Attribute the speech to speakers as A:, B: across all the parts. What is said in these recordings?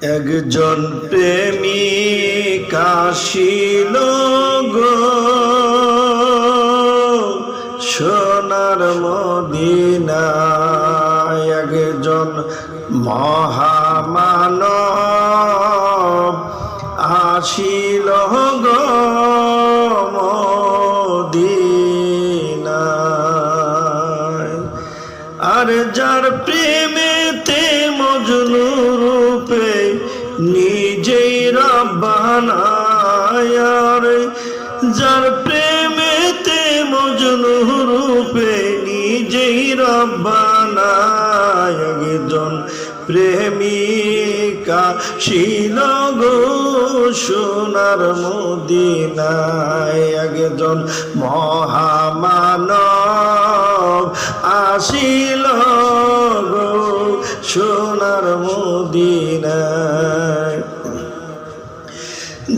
A: একজন প্রেমিক আসিল গো সোনার মদিনায়। একজন মহামানব আসিল গো মদিনায়। আর যার প্রেমেতে মজনু রূপে নিজেই রব্বানা, আর যার প্রেমেতে মজনু রূপে নিজেই রব্বানা। একজন প্রেমিকা ছিল গো সোনার মদিনায়। একজন মহামানব আসিল গো সোনার মদিনায়।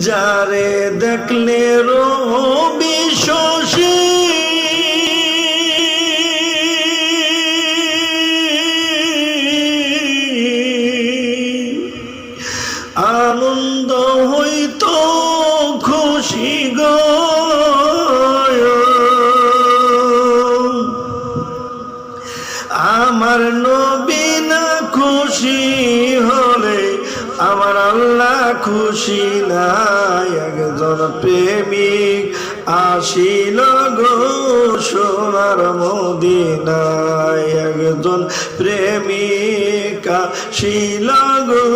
A: যারে দেখলে রবি শশী আনন্দ হইত খুশি গো, আমার নবী না খুশি হলে আমার আল্লাহ খুশি না। একজন প্রেমিক আসিল গো সোনার মদিনায়। একজন প্রেমিক আসিল গো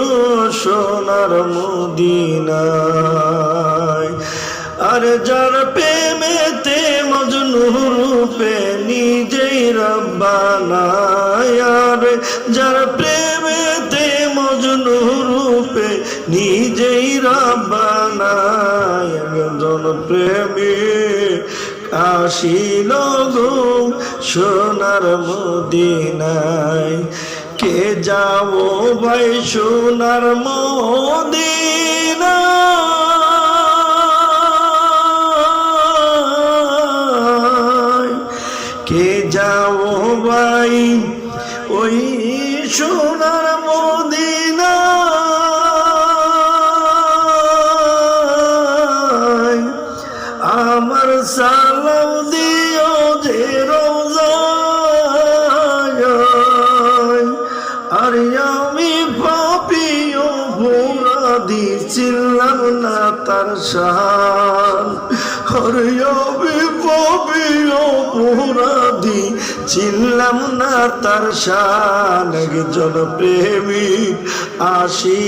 A: সোনার মদিনায়। আর যার প্রেমেতে মজনু রূপে নিজেই রব্বানা, আর যার প্রেমেতে মজনু রূপে নিজেই রব্বানা। একজন প্রেমিক আসিল গো সোনার মদিনায়। কে যাও ভাই সোনার মদিনায়, কে যাও ভাই ওই সোনার মদিনায়। আমার সালাম দিও যে রোজায়, আর আমি পাপী অপরাধী ছিলাম না তার শান। আর আমি পাপী অপরাধী ছিলাম না তার শান। একজন প্রেমিক আসি